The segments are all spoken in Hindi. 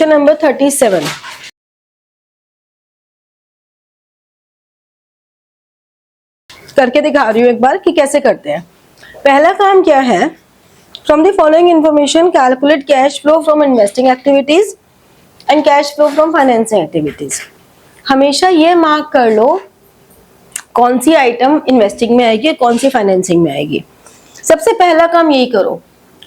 क्वेश्चन नंबर 37 करके दिखा रही हूँ एक बार कि कैसे करते हैं। पहला काम क्या है, from the following information calculate cash flow from investing activities and cash flow from financing activities. हमेशा ये मार्क कर लो कौन सी आइटम इन्वेस्टिंग में आएगी, कौन सी फाइनेंसिंग में आएगी। सबसे पहला काम यही करो।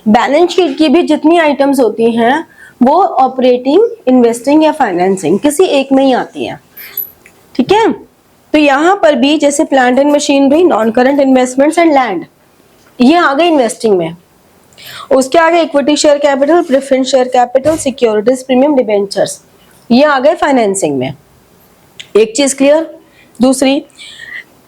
बैलेंस शीट की भी जितनी आइटम्स होती हैं वो ऑपरेटिंग, इन्वेस्टिंग या फाइनेंसिंग किसी एक में ही आती हैं, ठीक है। तो यहाँ पर भी जैसे plant and machinery, non current investments and land, ये आ गए इन्वेस्टिंग में। उसके आगे equity share capital, preference share capital, securities, premium, debentures, ये आ गए फाइनेंसिंग में। एक चीज क्लियर। दूसरी,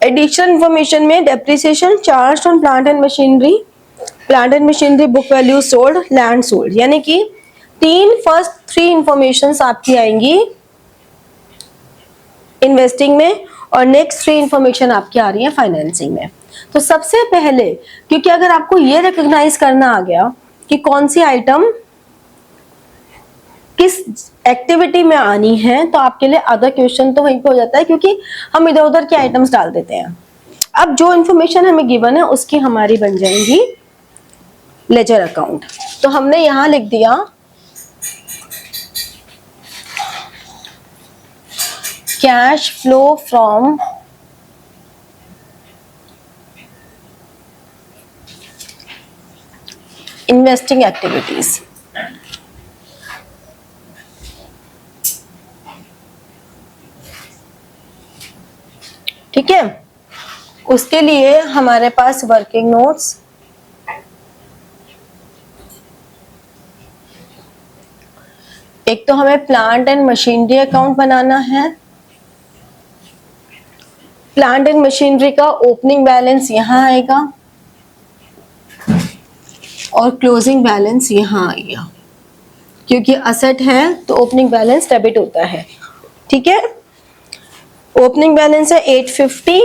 एडिशनल इंफॉर्मेशन में depreciation charge on plant and machinery, plant and machinery book value sold, land sold, यानी कि फर्स्ट थ्री इंफॉर्मेशंस आपकी आएंगी इन्वेस्टिंग में और नेक्स्ट थ्री इंफॉर्मेशन आपकी आ रही है फाइनेंसिंग में। तो सबसे पहले, क्योंकि अगर आपको ये रिकॉग्नाइज करना आ गया कि कौन सी आइटम किस एक्टिविटी में आनी है, तो आपके लिए अदर क्वेश्चन तो वहीं पे हो जाता है, क्योंकि हम इधर उधर के आइटम्स डाल देते हैं। अब जो इंफॉर्मेशन हमें गिवन है उसकी हमारी बन जाएंगी लेजर अकाउंट। तो हमने यहां लिख दिया cash flow from investing activities. ठीक है, उसके लिए हमारे पास वर्किंग नोट्स, एक तो हमें प्लांट एंड मशीनरी अकाउंट बनाना है। प्लांट एंड मशीनरी का ओपनिंग बैलेंस यहां आएगा और क्लोजिंग बैलेंस यहां आएगा, क्योंकि असेट है तो ओपनिंग बैलेंस डेबिट होता है। ठीक है, ओपनिंग बैलेंस है 850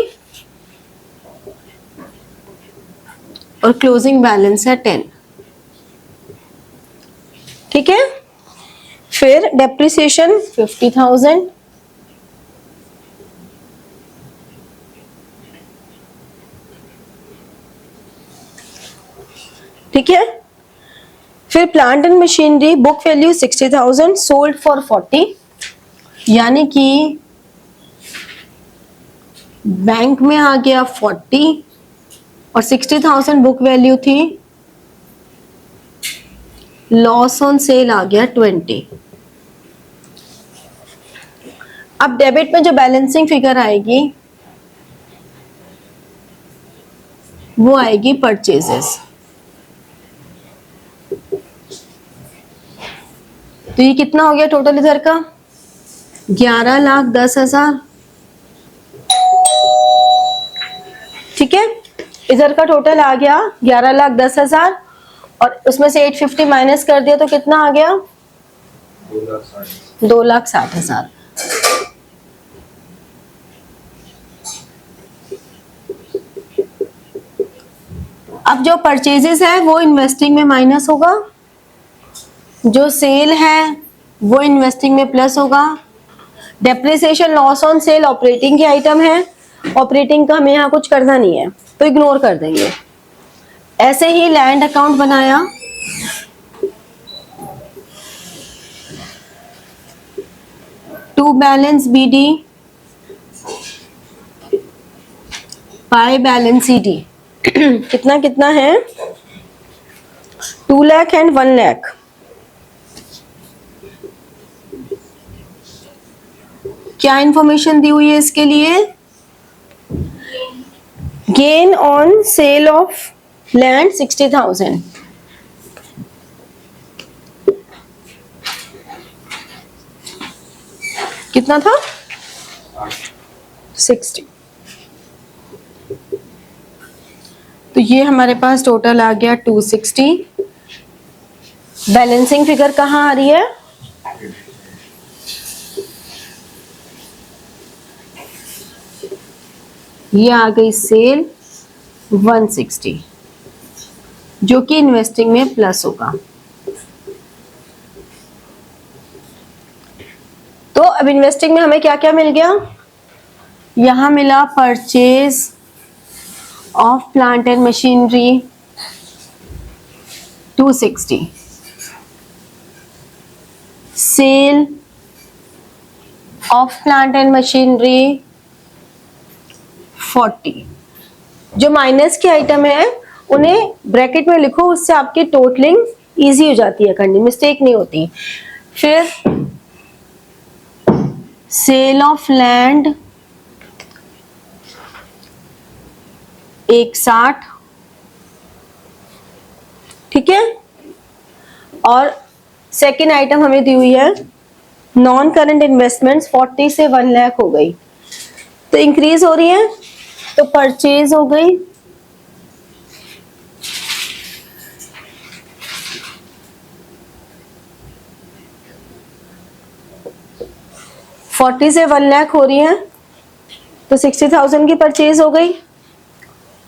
और क्लोजिंग बैलेंस है 10। ठीक है, फिर डेप्रिसिएशन 50,000, ठीक है। फिर plant and machinery book value 60,000, sold for 40, यानी कि बैंक में आ गया 40 और 60,000 बुक वैल्यू थी, लॉस ऑन सेल आ गया 20। अब डेबिट में जो बैलेंसिंग फिगर आएगी वो आएगी परचेजेस। तो ये कितना हो गया टोटल इधर का, 11,10,000। ठीक है, इधर का टोटल आ गया 11,10,000 और उसमें से 850 माइनस कर दिया तो कितना आ गया, 2,60,000। अब जो परचेजेस है वो इन्वेस्टिंग में माइनस होगा, जो सेल है वो इन्वेस्टिंग में प्लस होगा। Depreciation loss on sale operating की आइटम है, ऑपरेटिंग का हमें यहाँ कुछ करना नहीं है तो इग्नोर कर देंगे। ऐसे ही लैंड अकाउंट बनाया, to balance BD by balance CD. कितना कितना है, 2 लाख एंड 1 लाख। क्या इंफॉर्मेशन दी हुई है इसके लिए, gain on sale of land 60,000, कितना था 60। तो ये हमारे पास टोटल आ गया 260। बैलेंसिंग फिगर कहाँ आ रही है, ये आ गई सेल 160 जो कि इन्वेस्टिंग में प्लस होगा। अब इन्वेस्टिंग में हमें क्या क्या मिल गया, यहां मिला purchase of plant and machinery 260, sale of plant and machinery 40। जो माइनस के आइटम है उन्हें ब्रैकेट में लिखो, उससे आपकी टोटलिंग इजी हो जाती है करनी, मिस्टेक नहीं होती। फिर सेल ऑफ लैंड 160, ठीक है। और सेकेंड आइटम हमें दी हुई है नॉन करंट इन्वेस्टमेंट्स 40 से 1 लाख हो गई, तो इंक्रीज हो रही है, तो परचेज हो गई 40 से 1 लाख हो रही है, तो 60,000 की परचेज हो गई।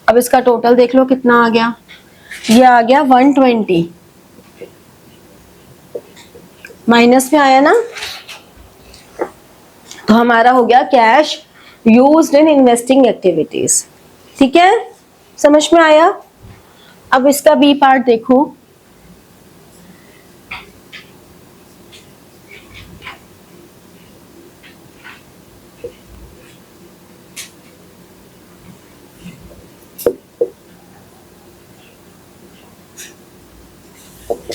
अब इसका टोटल देख लो कितना आ गया, ये आ गया 120, माइनस में आया ना, तो हमारा हो गया cash used in investing activities. ठीक है, समझ में आया। अब इसका बी पार्ट देखो,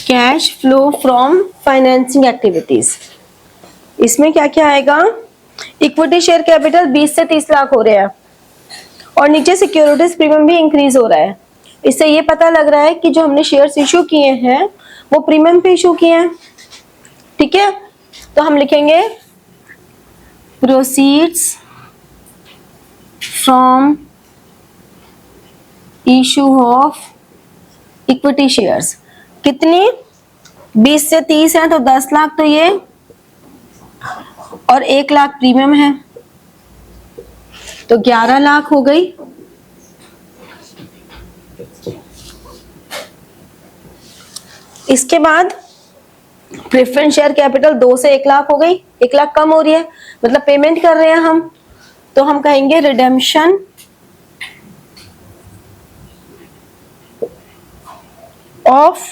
cash flow from financing activities. इसमें क्या क्या आएगा, इक्विटी शेयर कैपिटल 20 से 30 लाख हो रहे हैं और नीचे सिक्योरिटीज प्रीमियम भी इंक्रीज हो रहा है। इससे ये पता लग रहा है कि जो हमने शेयर्स इशू किए हैं वो प्रीमियम पे इशू किए हैं। ठीक है, तो हम लिखेंगे proceeds from issue of equity shares. कितनी, 20 से 30 है तो 10 लाख तो ये, और 1 लाख प्रीमियम है, तो 11 लाख हो गई। इसके बाद प्रेफरेंस शेयर कैपिटल 2 से 1 लाख हो गई, 1 लाख कम हो रही है, मतलब पेमेंट कर रहे हैं हम, तो हम कहेंगे redemption of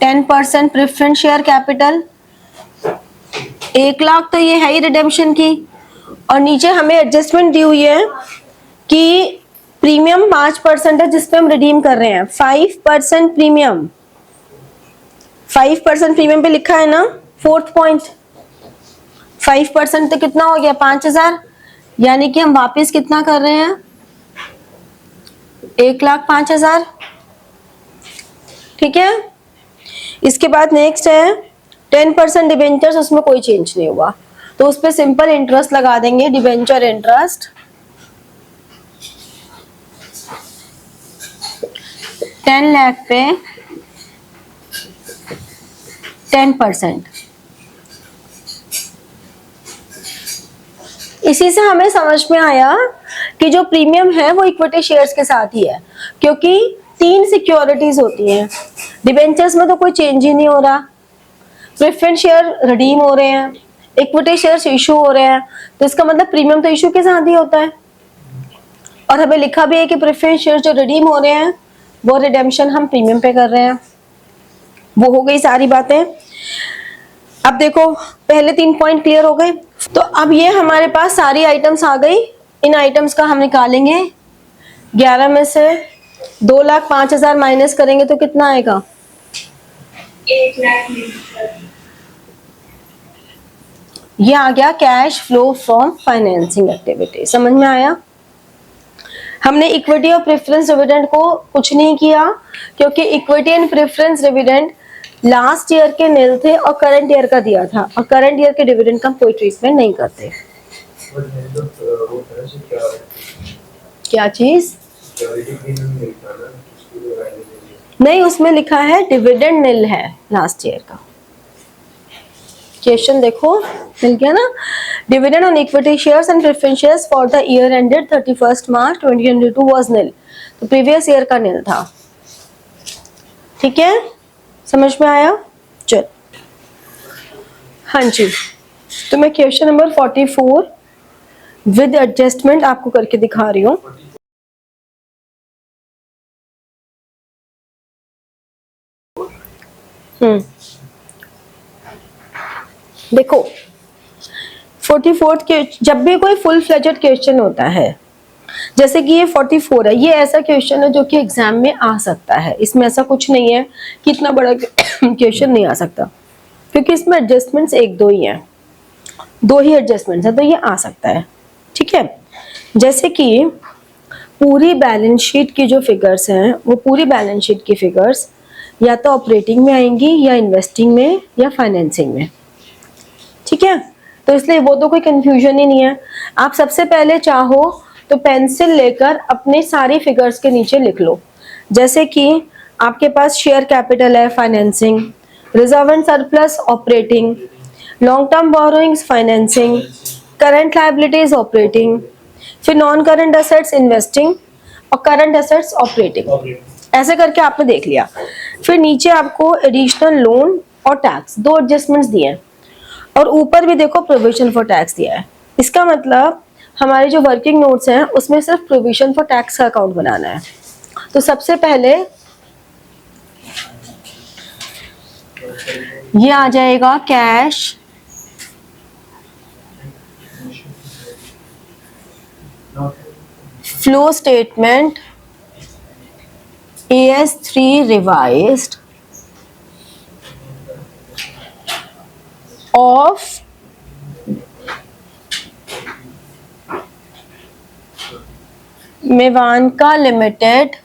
10% preference share capital. 1 lakh तो ये है ही रिडेम्पशन की, और नीचे हमें एडजस्टमेंट दी हुई है कि प्रीमियम 5% है जिसपे हम रिडीम कर रहे हैं, 5% प्रीमियम, 5% प्रीमियम पे लिखा है ना, 4th पॉइंट। 5% तो कितना हो गया, 5,000, यानी कि हम वापस कितना कर रहे हैं, 1,05,000। ठीक है, इसके बाद नेक्स्ट है 10% डिबेंचर्स, उसमें कोई चेंज नहीं हुआ, तो उस पर सिंपल इंटरेस्ट लगा देंगे, डिबेंचर इंटरेस्ट 10 लाख पे 10%। इसी से हमें समझ में आया कि जो प्रीमियम है वो इक्विटी शेयर्स के साथ ही है, क्योंकि 3 सिक्योरिटीज होती हैं। डिबेंचर्स में तो कोई चेंज ही नहीं हो रहा, प्रेफरेंस शेयर रिडीम हो रहे हैं, इक्विटी शेयर्स इशू हो रहे हैं, तो इसका मतलब प्रीमियम तो इशू के साथ ही होता है। और हमें लिखा भी है कि प्रेफरेंस शेयर जो रिडीम हो रहे हैं वो रिडेम्पशन हम प्रीमियम पे कर रहे हैं। वो हो गई सारी बातें। अब देखो पहले 3 पॉइंट क्लियर हो गए, तो अब ये हमारे पास सारी आइटम्स आ गई। इन आइटम्स का हम निकालेंगे, 11 में से 2,05,000 माइनस करेंगे तो कितना आएगा, 1 लाख। ये आ गया cash flow from financing activity. समझ में आया। हमने इक्विटी और प्रेफरेंस डिविडेंड को कुछ नहीं किया, क्योंकि equity and preference dividend last year के नील थे और करंट ईयर का दिया था, और करंट ईयर के डिविडेंड का कोई ट्रीटमेंट नहीं करते। क्या चीज नहीं, उसमें लिखा है डिविडेंड नील है लास्ट ईयर का। क्वेश्चन देखो मिल गया ना, dividend on equity shares and preference shares for the year ended 31 March 2022 was nil, तो प्रीवियस ईयर का नील था। ठीक है, समझ में आया। चल हाँ जी। तो मैं क्वेश्चन नंबर 44 विद एडजस्टमेंट आपको करके दिखा रही हूँ। देखो 44th के जब भी कोई फुल फ्लेजेड क्वेश्चन होता है, जैसे कि ये 44 है, ये ऐसा क्वेश्चन है जो कि एग्जाम में आ सकता है। इसमें ऐसा कुछ नहीं है कि इतना बड़ा क्वेश्चन नहीं आ सकता, क्योंकि इसमें एडजस्टमेंट्स एक दो ही हैं, दो ही एडजस्टमेंट्स हैं, तो ये आ सकता है। ठीक है, जैसे कि पूरी बैलेंस शीट की जो फिगर्स हैं, वो पूरी बैलेंस शीट की फिगर्स या तो ऑपरेटिंग में आएंगी या इन्वेस्टिंग में या फाइनेंसिंग में। ठीक है, तो इसलिए वो तो कोई कंफ्यूजन ही नहीं है। आप सबसे पहले चाहो तो पेंसिल लेकर अपने सारी फिगर्स के नीचे लिख लो। जैसे कि आपके पास शेयर कैपिटल है financing, reserve and surplus operating, long term borrowings financing, current liabilities operating, फिर नॉन करंट एसेट्स इन्वेस्टिंग और करंट एसेट्स ऑपरेटिंग। ऐसे करके आपने देख लिया। फिर नीचे आपको एडिशनल लोन और टैक्स दो एडजस्टमेंट्स दिए हैं, और ऊपर भी देखो प्रोविजन फॉर टैक्स दिया है। इसका मतलब हमारे जो वर्किंग नोट्स हैं उसमें सिर्फ प्रोविजन फॉर टैक्स का अकाउंट बनाना है। तो सबसे पहले ये आ जाएगा cash flow statement AS3 revised of मेवानका limited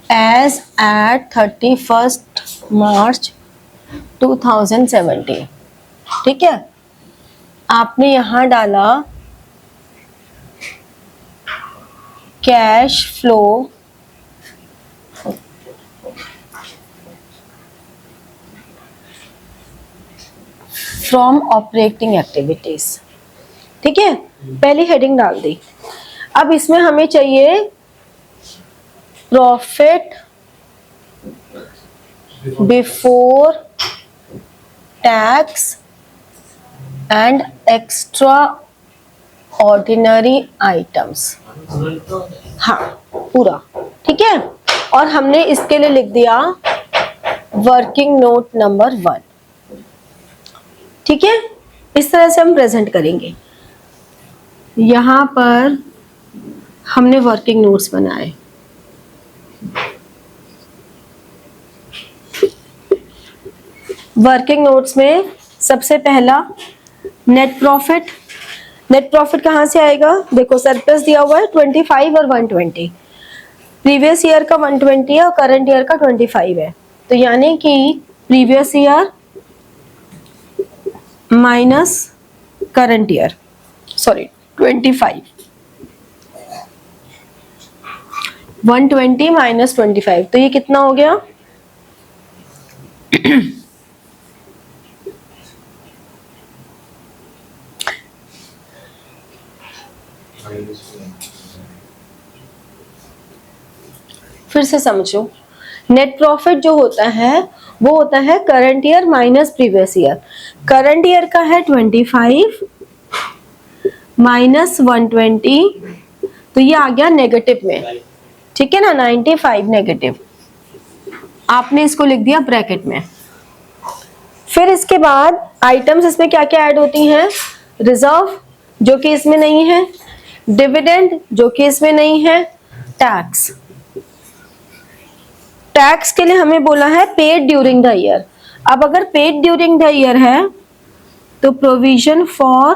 as at 31st March 2017। ठीक है, आपने यहां डाला cash flow from operating activities. ठीक है, पहली हेडिंग डाल दी। अब इसमें हमें चाहिए profit before tax and extra ordinary items. हाँ पूरा ठीक है, और हमने इसके लिए लिख दिया वर्किंग नोट नंबर 1। ठीक है, इस तरह से हम प्रेजेंट करेंगे। यहां पर हमने वर्किंग नोट्स बनाए। वर्किंग नोट्स में सबसे पहला नेट प्रॉफिट। नेट प्रॉफिट कहां से आएगा? देखो सरप्लस दिया हुआ है 25 और 120। प्रीवियस ईयर का 120 है और करंट ईयर का 25 है, तो यानी कि previous year minus current year, sorry 25, 120 minus 25, तो ये कितना हो गया? फिर से समझो, नेट प्रॉफिट जो होता है वो होता है current year minus previous year. Current year का है 25 माइनस 120, तो ये आ गया नेगेटिव में। ठीक है ना, 95 नेगेटिव, आपने इसको लिख दिया ब्रैकेट में। फिर इसके बाद आइटम्स इसमें क्या क्या ऐड होती हैं? रिजर्व जो कि इसमें नहीं है, डिविडेंड जो कि इसमें नहीं है, टैक्स। टैक्स के लिए हमें बोला है पेड ड्यूरिंग द ईयर। अब अगर पेड ड्यूरिंग द ईयर है तो प्रोविजन फॉर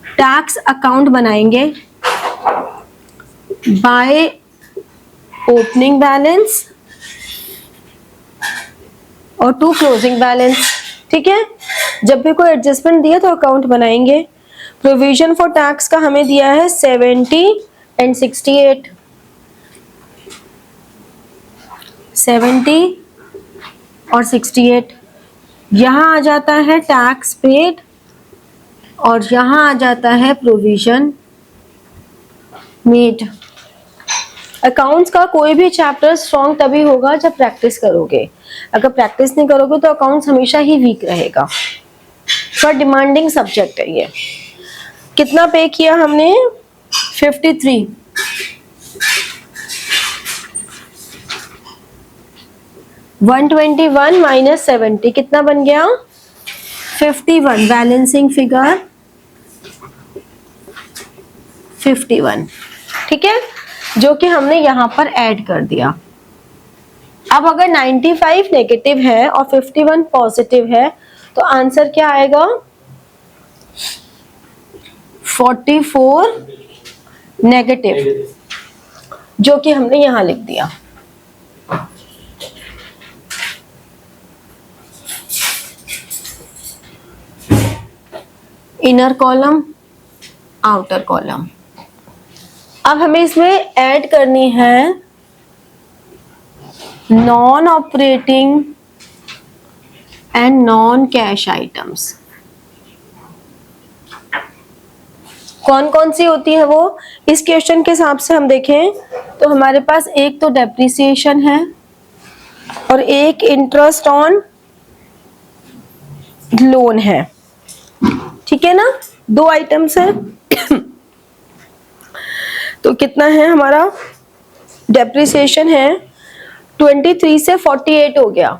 टैक्स अकाउंट बनाएंगे बाय ओपनिंग बैलेंस और टू क्लोजिंग बैलेंस। ठीक है, जब भी कोई एडजस्टमेंट दिया तो अकाउंट बनाएंगे। प्रोविजन फॉर टैक्स का हमें दिया है 70 एंड 68, 70 और 68। यहां आ जाता है टैक्स पेड और यहां आ जाता है प्रोविजन मेड। अकाउंट्स का कोई भी चैप्टर स्ट्रॉन्ग तभी होगा जब प्रैक्टिस करोगे। अगर प्रैक्टिस नहीं करोगे तो अकाउंट्स हमेशा ही वीक रहेगा। थोड़ा डिमांडिंग सब्जेक्ट है ये। कितना पे किया हमने? 53। 121 माइनस 70 कितना बन गया? 51। बैलेंसिंग फिगर 51, ठीक है, जो कि हमने यहां पर ऐड कर दिया। अब अगर 95 नेगेटिव है और 51 पॉजिटिव है तो आंसर क्या आएगा? 44 नेगेटिव, जो कि हमने यहां लिख दिया। Inner column, outer column. अब हमें इसमें ऐड करनी है non operating and non cash items. कौन कौन सी होती है वो? इस क्वेश्चन के हिसाब से हम देखें तो हमारे पास एक तो डेप्रिसिएशन है और एक इंटरेस्ट ऑन लोन है, ठीक है ना, दो आइटम्स है। तो कितना है हमारा? डेप्रिसिएशन है 23 से 48 हो गया,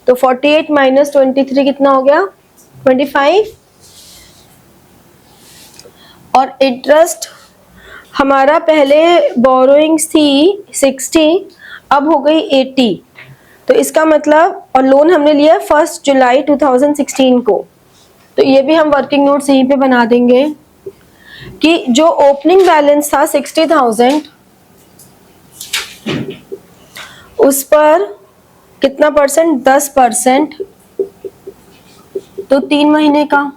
तो 48 माइनस 23 कितना हो गया? 25। और इंटरेस्ट हमारा पहले बोरोइंग्स थी 60, अब हो गई 80, तो इसका मतलब, और लोन हमने लिया 1 जुलाई 2016 को, तो ये भी हम वर्किंग नोट्स यहीं पे बना देंगे कि जो ओपनिंग बैलेंस था 60,000, उस पर कितना परसेंट? 10%, तो 3 महीने का।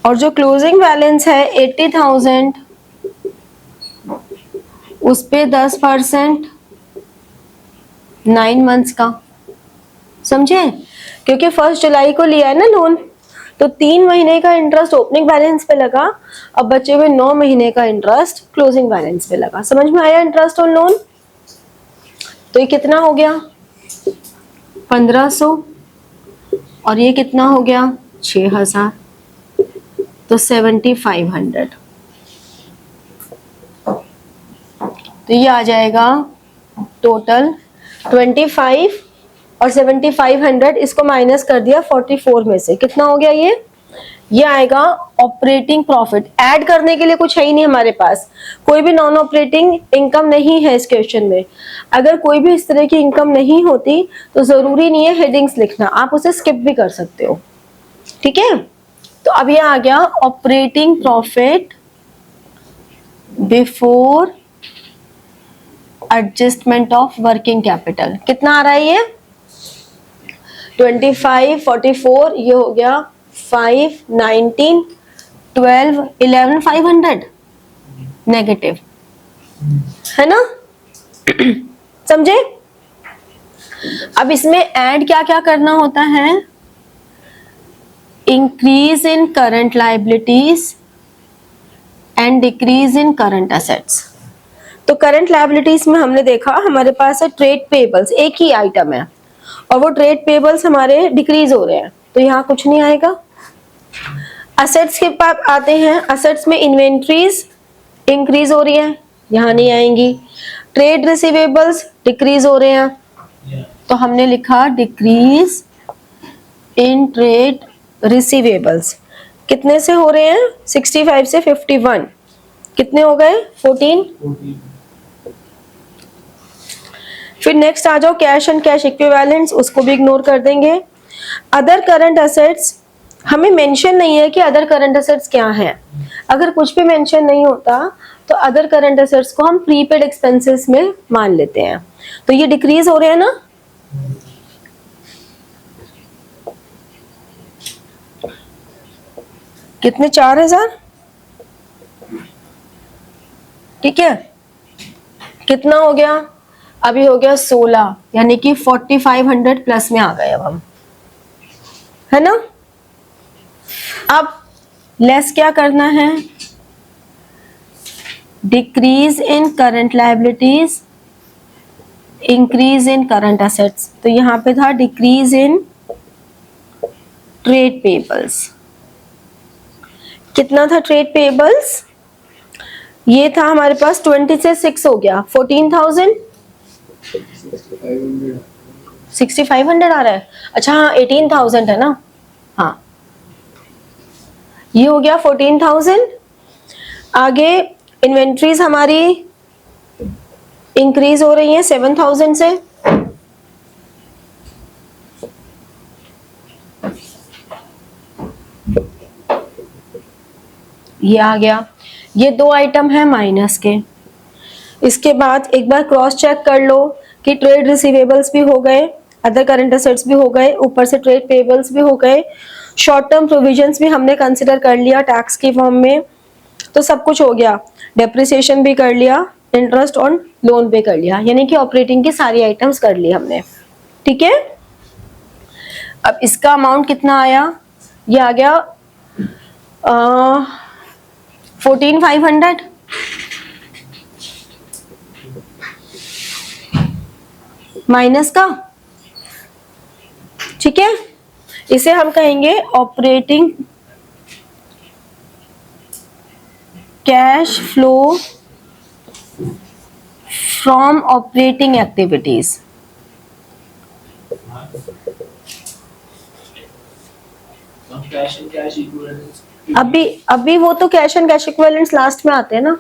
और जो क्लोजिंग बैलेंस है 80,000, उस पे 10%, 9 मंथ्स का। समझे? क्योंकि 1 जुलाई को लिया है ना लोन, तो 3 महीने का इंटरेस्ट ओपनिंग बैलेंस पे लगा, अब बचे हुए 9 महीने का इंटरेस्ट क्लोजिंग बैलेंस पे लगा। समझ में आया इंटरेस्ट ऑन लोन? तो ये कितना हो गया? 1500, और ये कितना हो गया? 6000, तो 7500। तो ये आ जाएगा टोटल 25 और 7500, इसको माइनस कर दिया 44 में से, कितना हो गया ये आएगा ऑपरेटिंग प्रॉफिट। ऐड करने के लिए कुछ है ही नहीं हमारे पास, कोई भी नॉन ऑपरेटिंग इनकम नहीं है इस क्वेश्चन में। अगर कोई भी इस तरह की इनकम नहीं होती तो जरूरी नहीं है हेडिंग्स लिखना, आप उसे स्किप भी कर सकते हो, ठीक है। तो अब ये आ गया operating profit before adjustment of working capital. कितना आ रहा है ये? 25, 44, ये हो गया 5, 19, 12, 11, 500 नेगेटिव, है ना? समझे? अब इसमें ऐड क्या क्या करना होता है? Increase in current liabilities and decrease in current assets. तो करंट लायबिलिटीज में हमने देखा हमारे पास है ट्रेड पेबल्स, एक ही आइटम है, और वो ट्रेड पेबल्स हमारे डिक्रीज हो रहे हैं, तो यहाँ कुछ नहीं आएगा। असेट्स के पास आते हैं, असेट्स में इन्वेंट्रीज इंक्रीज हो रही है, यहाँ नहीं आएंगी। ट्रेड रिसीवेबल्स डिक्रीज हो रहे हैं, तो हमने लिखा डिक्रीज इन ट्रेड रिसीवेबल्स। कितने से हो रहे हैं? 65 से 51, कितने हो गए? 14। फिर नेक्स्ट आ जाओ कैश एंड कैश इक्विवेलेंट्स, उसको भी इग्नोर कर देंगे। अदर करंट एसेट्स, हमें मेंशन नहीं है कि अदर करंट एसेट्स क्या हैं। अगर कुछ भी मेंशन नहीं होता तो अदर करंट एसेट्स को हम प्रीपेड एक्सपेंसेस में मान लेते हैं, तो ये डिक्रीज हो रहे हैं ना। कितने? 4000, ठीक है। कितना हो गया? अभी हो गया 16, यानी कि 4500 प्लस में आ गए अब हम, है ना। अब लेस क्या करना है? Decrease in current liabilities, increase in current assets. तो यहाँ पे था डिक्रीज इन ट्रेड पेबल्स। कितना था ट्रेड पेबल्स? ये था हमारे पास 20 से 6 हो गया 14,000, 6,500 आ रहा है। अच्छा हाँ 18,000 है ना, हाँ ये हो गया 14,000। आगे इन्वेंट्रीज हमारी इंक्रीज हो रही है 7,000 से, ये आ गया। ये दो आइटम है माइनस के। इसके बाद एक बार क्रॉस चेक कर लो कि ट्रेड रिसीवेबल्स भी हो गए, अदर करंट असेट्स भी हो गए, ऊपर से ट्रेड पेबल्स भी हो गए, शॉर्ट टर्म प्रोविजंस भी हमने कंसिडर कर लिया टैक्स की फॉर्म में, तो सब कुछ हो गया। डेप्रिसिएशन भी कर लिया, इंटरेस्ट ऑन लोन पे कर लिया, यानी कि ऑपरेटिंग की सारी आइटम्स कर ली हमने। ठीक है, अब इसका अमाउंट कितना आया? ये आ गया 14,500। माइनस का, ठीक है, इसे हम कहेंगे operating cash flow from operating activities. अभी वो तो cash and cash equivalents last में आते हैं ना,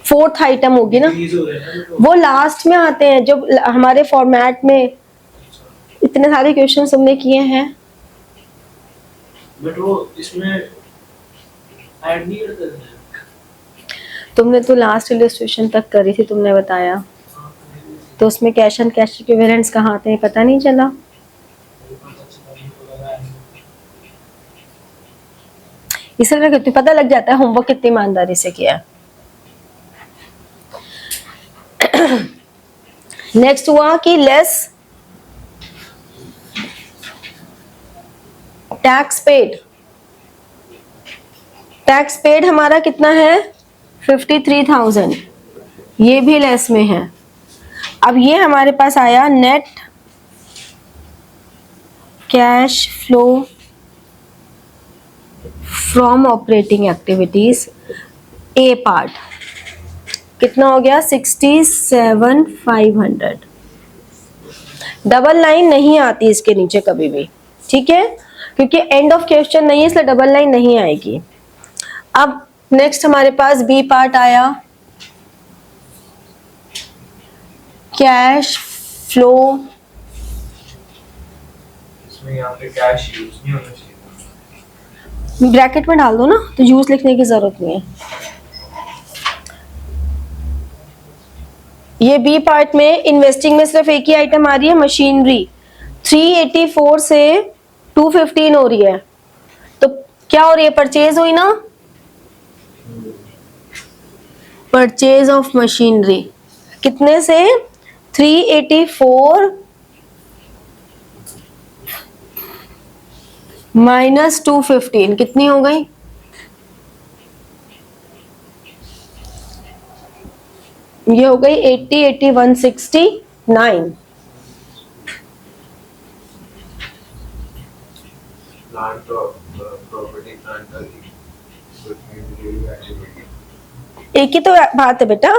फोर्थ आइटम होगी ना, वो लास्ट में आते हैं। जब हमारे फॉर्मेट में इतने सारे क्वेश्चन हमने किए हैं, बट वो इसमें ऐड नहीं करते थे। तुमने तो लास्ट इलस्ट्रेशन तक करी थी, तुमने बताया, तो उसमें कैश एंड कैश इक्विवेलेंट्स कहाँ आते हैं पता नहीं चला। इसलिए कहती पता लग जाता है होमवर्क कितनी ईमानदारी से किया है। नेक्स्ट हुआ कि less tax paid. Tax paid हमारा कितना है? 53,000, ये भी लेस में है। अब ये हमारे पास आया net cash flow from operating activities, A part कितना हो गया? 67,500। डबल लाइन नहीं आती इसके नीचे कभी भी, ठीक है, क्योंकि एंड ऑफ क्वेश्चन नहीं है, इसलिए डबल लाइन नहीं आएगी। अब नेक्स्ट हमारे पास बी पार्ट आया, कैश फ्लो। इसमें यहाँ पे कैश यूज नहीं होना चाहिए। ब्रैकेट में डाल दो ना, तो यूज लिखने की जरूरत नहीं है। ये बी पार्ट में इन्वेस्टिंग में सिर्फ एक ही आइटम आ रही है, मशीनरी। 384 से 215 हो रही है, तो क्या हो रही है? परचेज हुई ना, परचेज ऑफ मशीनरी कितने से? 384 माइनस 215 कितनी हो गई? ये हो गई 80, 80, 169। प्लांट प्रॉपर्टी प्लांट का एक ही तो बात है बेटा,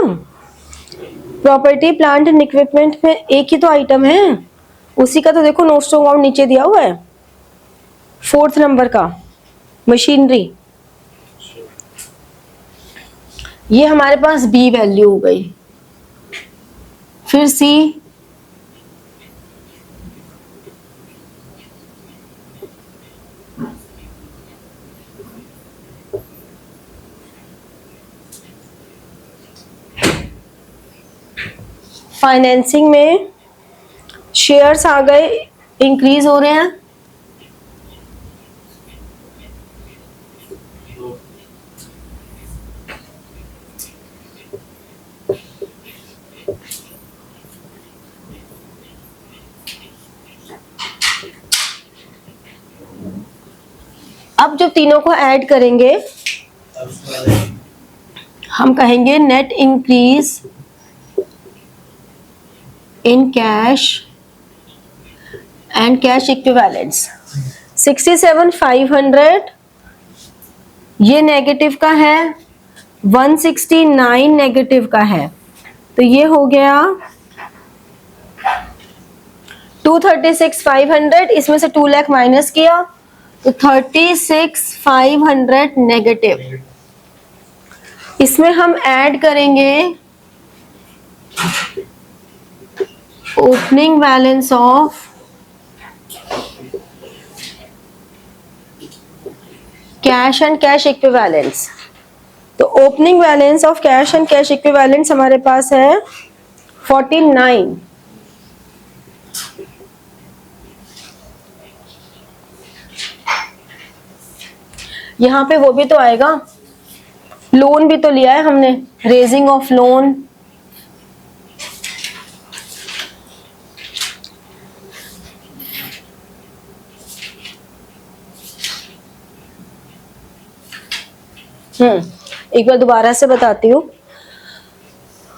प्रॉपर्टी प्लांट एंड इक्विपमेंट में एक ही तो आइटम है, उसी का तो देखो नोट्स टू अकाउंट नीचे दिया हुआ है 4th नंबर का, मशीनरी। ये हमारे पास बी वैल्यू हो गई। फिर सी, फाइनेंसिंग में शेयर्स आ गए, इंक्रीज हो रहे हैं। अब जब तीनों को ऐड करेंगे, हम कहेंगे net increase in cash and cash equivalents. 67,500 ये नेगेटिव का है, 169 नेगेटिव का है, तो ये हो गया 236,500, इसमें से 2 लाख माइनस किया तो 36,500 नेगेटिव। इसमें हम ऐड करेंगे opening balance of cash and cash equivalents. तो opening balance of cash and cash equivalents हमारे पास है 49। यहाँ पे वो भी तो आएगा, लोन भी तो लिया है हमने, रेजिंग ऑफ लोन, एक बार दोबारा से बताती हूँ।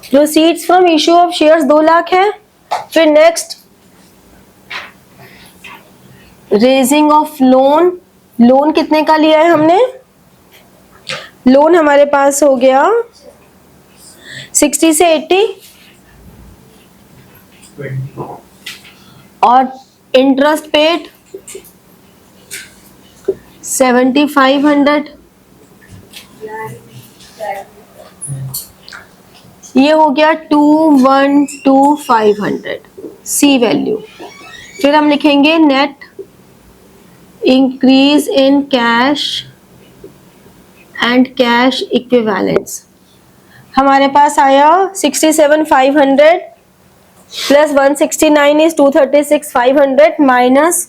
Proceeds from issue of shares 2 lakh है, फिर next raising of loan, loan कितने का लिया है हमने, लोन हमारे पास हो गया 60 से 80 और इंटरेस्ट पेड 7,500, ये हो गया 212,500 सी वैल्यू। फिर हम लिखेंगे net increase in cash and cash equivalents, हमारे पास आया 67,500 प्लस 169 इज 236,500 माइनस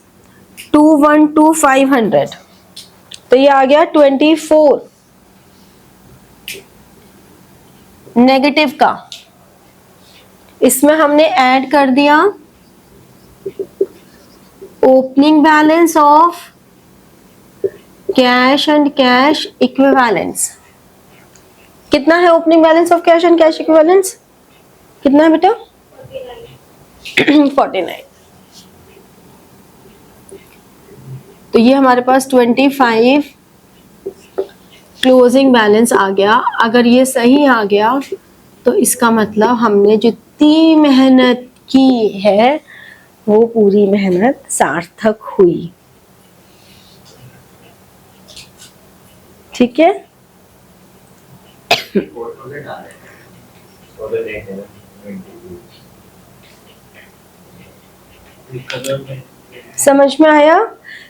212,500, तो ये आ गया 24 नेगेटिव का। इसमें हमने ऐड कर दिया opening balance of cash and cash equivalents. कितना है opening balance of cash and cash equivalents, कितना है बेटा 49। तो ये हमारे पास 25 क्लोजिंग बैलेंस आ गया। अगर ये सही आ गया तो इसका मतलब हमने जितनी मेहनत की है वो पूरी मेहनत सार्थक हुई। ठीक है, समझ में आया।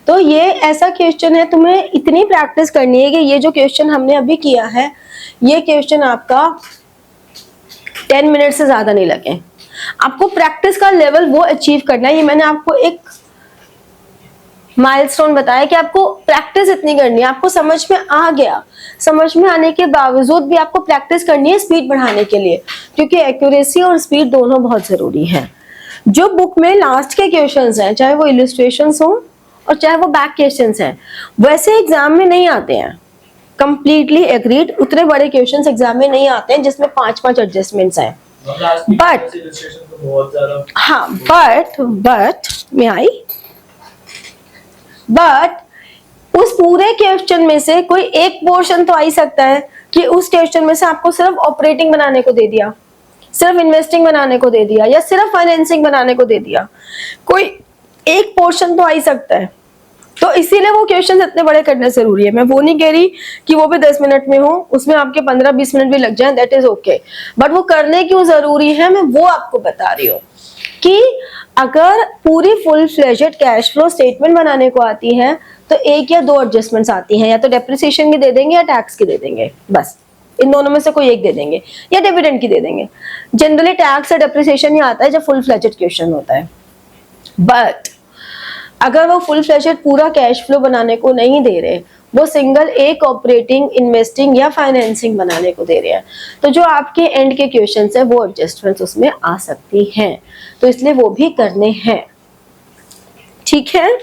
तो ये ऐसा क्वेश्चन है, तुम्हें इतनी प्रैक्टिस करनी है कि ये जो क्वेश्चन हमने अभी किया है ये क्वेश्चन आपका 10 मिनट से ज्यादा नहीं लगे। आपको प्रैक्टिस का लेवल वो अचीव करना है। ये मैंने आपको एक माइलस्टोन बताया कि आपको प्रैक्टिस इतनी करनी है, आपको समझ में आ गया, समझ में आने के बावजूद भी आपको प्रैक्टिस करनी है स्पीड बढ़ाने के लिए, क्योंकि एक्यूरेसी और स्पीड दोनों बहुत जरूरी है। जो बुक में लास्ट के क्वेश्चंस हैं, चाहे वो इलस्ट्रेशंस हो और चाहे वो बैक क्वेश्चंस हैं, वैसे एग्जाम में नहीं आते हैं। कंप्लीटली एग्रीड, उतने बड़े क्वेश्चंस एग्जाम में नहीं आते हैं जिसमें 5-5 एडजस्टमेंट्स हैं। बट हाँ, बट उस पूरे क्वेश्चन में से कोई एक पोर्शन तो आ ही सकता है कि उस क्वेश्चन में से आपको सिर्फ ऑपरेटिंग बनाने को दे दिया, सिर्फ इन्वेस्टिंग बनाने को दे दिया, या सिर्फ फाइनेंसिंग बनाने को दे दिया। कोई एक पोर्शन तो आ ही सकता है। तो इसीलिए वो क्वेश्चन इतने बड़े करने जरूरी है। मैं वो नहीं कह रही कि वो भी 10 मिनट में हो, उसमें आपके 15-20 मिनट भी लग जाए, दैट इज ओके, बट वो करने क्यों जरूरी है मैं वो आपको बता रही हूँ कि अगर पूरी full fledged cash flow statement बनाने को आती है तो 1 या 2 एडजस्टमेंट्स आती हैं, या तो डेप्रिसिएशन की दे देंगे या टैक्स की दे देंगे, बस इन दोनों में से कोई एक दे देंगे, या डिविडेंड की दे देंगे। जनरली टैक्स और डेप्रिसिएशन ही आता है जब फुल फ्लेजेड क्वेश्चन होता है। बट अगर वो फुल फ्लेजेड पूरा कैश फ्लो बनाने को नहीं दे रहे, वो सिंगल एक ऑपरेटिंग, इन्वेस्टिंग या फाइनेंसिंग बनाने को दे रहे हैं, तो जो आपके एंड के क्वेश्चंस है वो एडजस्टमेंट्स उसमें आ सकती हैं, तो इसलिए वो भी करने हैं। ठीक है,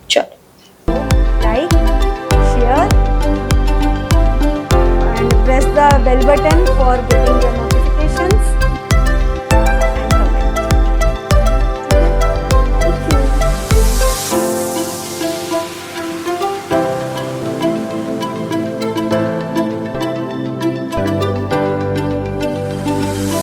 चलो like, share and press the the bell button for getting the